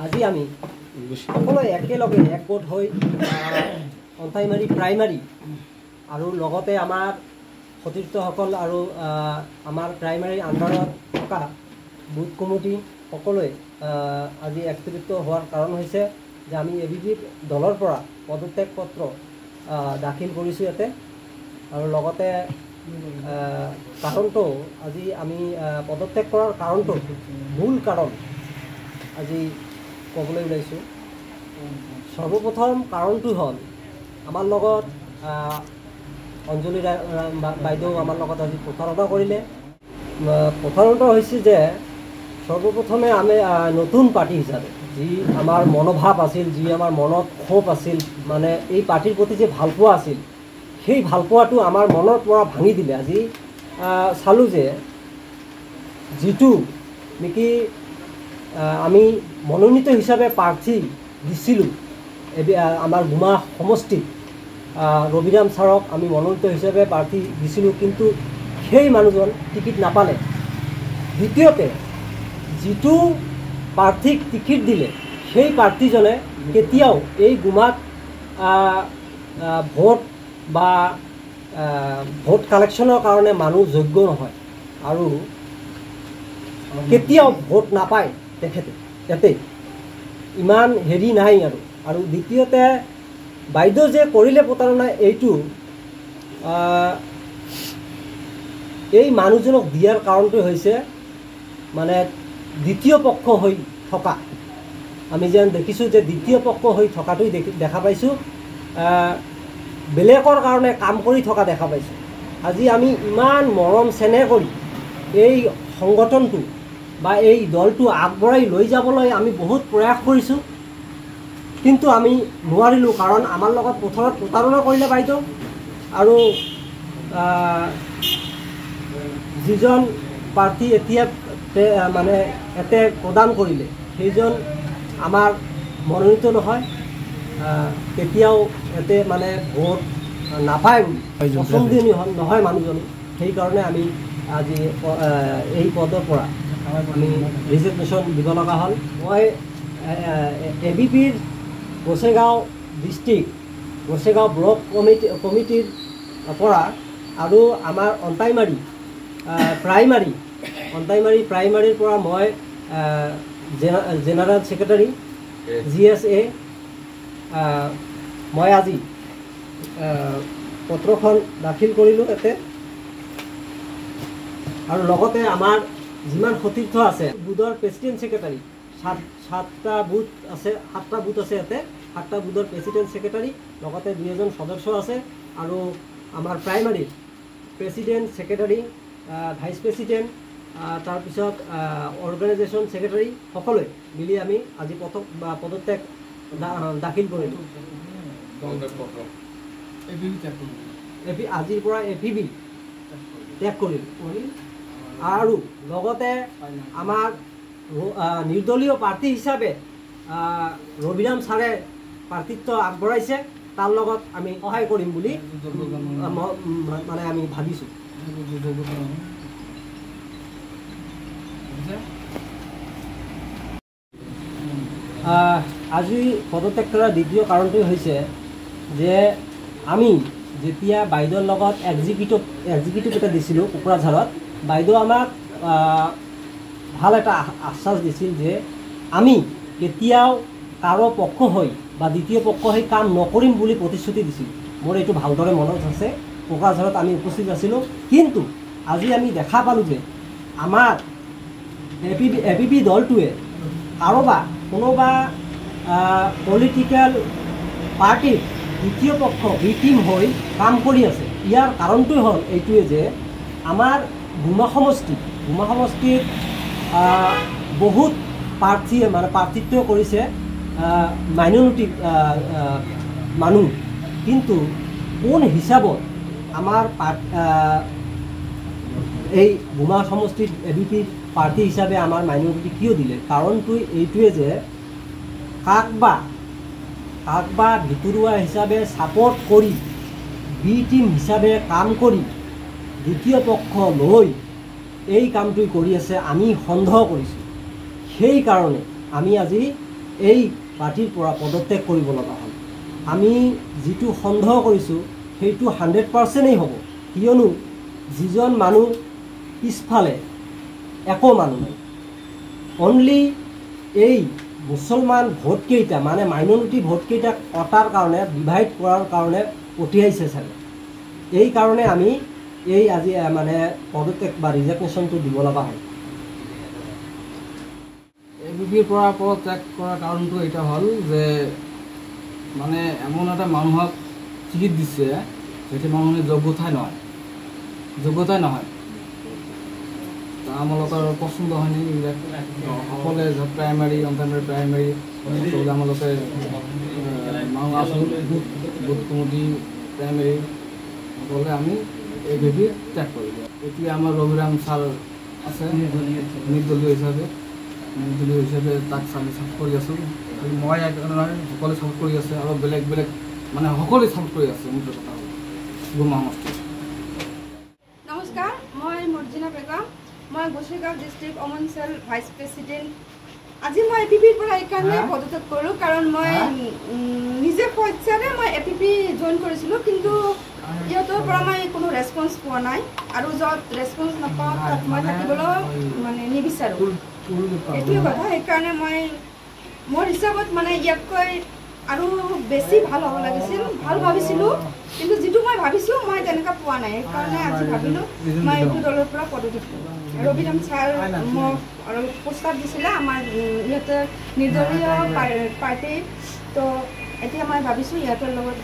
আজি আমি সকলোৱে একেলগে একগোট হৈ অন্তাইমাৰী প্ৰাইমাৰী আৰু লগতে আমাৰ সতীৰ্থসকল আৰু আমাৰ প্ৰাইমাৰী আণ্ডাৰত থকা বুথ কমিটি সকলোৱে আজি একত্ৰিত হোৱাৰ কাৰণ হৈছে যে আমি ABP দলৰ পৰা পদত্যাগ পত্ৰ দাখিল কৰিছোঁ ইয়াতে আৰু লগতে কাৰণটো আজি আমি পদত্যাগ কৰাৰ কাৰণটো মূল কাৰণ আজি ক'বলৈ ওলাইছোঁ। সৰ্বপ্ৰথম কাৰণটো হ'ল আমাৰ লগত অঞ্জলি বাইদেউ আমাৰ লগত আজি প্ৰতাৰণা কৰিলে। প্ৰতাৰণা হৈছে যে সৰ্বপ্ৰথমে আমি নতুন পাৰ্টি হিচাপে যি আমাৰ মনোভাৱ আছিল, যি আমাৰ মনত ক্ষোভ আছিল, মানে এই পাৰ্টিৰ প্ৰতি যে ভালপোৱা আছিল, সেই ভালপোৱাটো আমাৰ মনৰ পৰা ভাঙি দিলে। আজি চালোঁ যে যিটো নেকি আমি মনোনীত হিচাপে প্ৰাৰ্থী দিছিলোঁ আমাৰ গুমা সমষ্টিত ৰবিৰাম ছাৰক আমি মনোনীত হিচাপে প্ৰাৰ্থী দিছিলোঁ, কিন্তু সেই মানুহজন টিকিট নাপালে। দ্বিতীয়তে যিটো প্ৰাৰ্থীক টিকিট দিলে সেই প্ৰাৰ্থীজনে কেতিয়াও এই গুমাত ভোট বা ভোট কালেকশ্যনৰ কাৰণে মানুহ যোগ্য নহয় আৰু কেতিয়াও ভোট নাপায় তেখেতে ইয়াতে, ইমান হেৰি নাই আৰু দ্বিতীয়তে বাইদেউ যে কৰিলে প্ৰতাৰণা, এইটো এই মানুহজনক দিয়াৰ কাৰণটো হৈছে মানে দ্বিতীয় পক্ষ হৈ থকা। আমি যেন দেখিছোঁ যে দ্বিতীয় পক্ষ হৈ থকাটোই দেখা পাইছোঁ, বেলেগৰ কাৰণে কাম কৰি থকা দেখা পাইছোঁ। আজি আমি ইমান মৰম চেনেহ কৰি এই সংগঠনটো বা এই দলটো আগবঢ়াই লৈ যাবলৈ আমি বহুত প্ৰয়াস কৰিছোঁ, কিন্তু আমি নোৱাৰিলোঁ, কাৰণ আমাৰ লগত পথাৰত প্ৰতাৰণা কৰিলে বাইদেউ আৰু যিজন প্ৰাৰ্থী এতিয়া মানে ইয়াতে প্ৰদান কৰিলে সেইজন আমাৰ মনোনীত নহয়, কেতিয়াও ইয়াতে মানে ভোট নাপায় বুলি পচন্দনীয় নহয় মানুহজন। সেইকাৰণে আমি আজি এই পদৰ পৰা আমি ৰিজিগনেশ্যন দিব লগা হ'ল। মই ABPৰ গোসাইগাঁও ডিষ্ট্ৰিক্ট গোসাইগাঁও ব্লক কমিটিৰ পৰা আৰু আমাৰ অন্তাইমাৰী প্ৰাইমাৰীৰ পৰা মই জেনেৰেল ছেক্ৰেটাৰী GSA মই আজি পত্ৰখন দাখিল কৰিলোঁ ইয়াতে। আৰু লগতে আমাৰ যিমান সতীৰ্থ আছে বুথৰ প্ৰেচিডেণ্ট ছেক্ৰেটাৰী, সাতটা বুথ আছে ইয়াতে, 7টা বুথৰ প্ৰেচিডেণ্ট ছেক্ৰেটাৰী, লগতে 2জন সদস্য আছে আৰু আমাৰ প্ৰাইমাৰীৰ প্ৰেচিডেণ্ট ছেক্ৰেটাৰী, ভাইচ প্ৰেচিডেণ্ট, তাৰপিছত অৰ্গেনাইজেশ্যন ছেক্ৰেটাৰী সকলোৱে মিলি আমি আজি পদত্যাগ দাখিল কৰিলোঁ। আজিৰ পৰা ABP ত্যাগ কৰিলোঁ। আৰু লগতে আমাৰ নিৰ্দলীয় প্ৰাৰ্থী হিচাপে ৰবিৰাম ছাৰে প্ৰাৰ্থিত্ব আগবঢ়াইছে, তাৰ লগত আমি সহায় কৰিম বুলি মানে আমি ভাবিছোঁ। আজি পদত্যাগ কৰাৰ দ্বিতীয় কাৰণটো হৈছে যে আমি যেতিয়া বাইদেউৰ লগত এক্সিকিউটিভ এটা দিছিলোঁ কোকৰাঝাৰত, বাইদেউ আমাক ভাল এটা আশ্বাস দিছিল যে আমি কেতিয়াও কাৰো পক্ষ হৈ বা দ্বিতীয় পক্ষ হৈ কাম নকৰিম বুলি প্ৰতিশ্ৰুতি দিছিল। মোৰ এইটো ভালদৰে মনত আছে, কোকৰাঝাৰত আমি উপস্থিত আছিলোঁ। কিন্তু আজি আমি দেখা পালোঁ যে আমাৰ ABP দলটোৱে কোনোবা পলিটিকেল পাৰ্টিৰ দ্বিতীয় পক্ষ ভিটিম হৈ কাম কৰি আছে। ইয়াৰ কাৰণটোৱে হ'ল এইটোৱে যে আমাৰ গুমা সমষ্টিত বহুত প্ৰাৰ্থীয়ে মানে প্ৰাৰ্থিত্ব কৰিছে মাইনৰিটি মানুহ, কিন্তু কোন হিচাপত আমাৰ এই গুমা সমষ্টিত ABP প্ৰাৰ্থী হিচাপে আমাৰ মাইনৰিটি কিয় দিলে? কাৰণটো এইটোৱে যে কাক বা ভিতৰুৱা হিচাপে ছাপোৰ্ট কৰি বি টিম হিচাপে কাম কৰি দ্বিতীয় পক্ষ লৈ এই কামটো কৰি আছে, আমি সন্দেহ কৰিছোঁ। সেইকাৰণে আমি আজি এই পাৰ্টিৰ পৰা পদত্যাগ কৰিব লগা হ'ল। আমি যিটো সন্দেহ কৰিছোঁ সেইটো 100%ই হ'ব, কিয়নো যিজন মানুহ পিছফালে একো মানুহ নাই, অনলি এই মুছলমান ভোটকেইটা মানে মাইনৰিটি ভোটকেইটাক কটাৰ কাৰণে, ডিভাইড কৰাৰ কাৰণে পঠিয়াইছে চাগে। এই কাৰণে আমি এই আজি মানে পদত্যাগ বা ৰিজাগনেশ্যনটো দিব লগা হয়। ABPৰ পৰা পদত্যাগ কৰাৰ কাৰণটো এটা হ'ল যে মানে এমন এটা মানুহক টিকেট দিছে সেইটো মানুহে যোগ্যতাই নহয় আমালোকৰ পচন্দ হয়নি এইবিলাক সকলোৱে প্ৰাইমাৰী অন্তানবাৰী প্ৰাইমাৰী আমালোকে মানুহ আছোঁ বুথ কমিটি প্ৰাইমাৰী সকলোৱে আমি ABP ত্যাগ কৰিলোঁ। এতিয়া আমাৰ ৰবিৰাম ছাৰ আছে নিৰ্দলীয় হিচাপে তাক আমি ছাপোৰ্ট কৰি আছোঁ। মই সকলোৱে ছাপোৰ্ট কৰি আছে আৰু বেলেগ মানে সকলোৱে ছাপোৰ্ট কৰি আছে। মোৰ কথা হ'ল নমস্কাৰ, মই মৰ্জিনা বেগম, মই গোসাইগাঁও ডিষ্ট্ৰিক্ট অমন চেল ভাইচ প্ৰেচিডেণ্ট। আজি মই ABPৰ পৰা এইকাৰণে পদত্যাগ কৰোঁ কাৰণ মই নিজে পইচাৰে মই ABP জইন কৰিছিলোঁ, কিন্তু ইহঁতৰ পৰা মই কোনো ৰেছপন্স পোৱা নাই আৰু য'ত ৰেছপন্স নাপাওঁ তাত মই থাকিবলৈ মানে নিবিচাৰোঁ। এইটোৱে কথা। সেইকাৰণে মই মোৰ হিচাপত মানে ইয়াতকৈ আৰু বেছি ভাল হ'ব লাগিছিল, ভাল ভাবিছিলোঁ, কিন্তু যিটো মই ভাবিছোঁ মই তেনেকুৱা পোৱা নাই। সেইকাৰণে আজি ভাবিলোঁ মই এইটো দলৰ পৰা পদত্যাগ কৰোঁ। ৰবিৰাম ছাৰ মোক আৰু প্ৰস্তাৱ দিছিলে আমাৰ ইহঁতে নিৰ্দলীয় পাৰ্টি, তো এতিয়া মই ভাবিছোঁ ইহঁতৰ লগত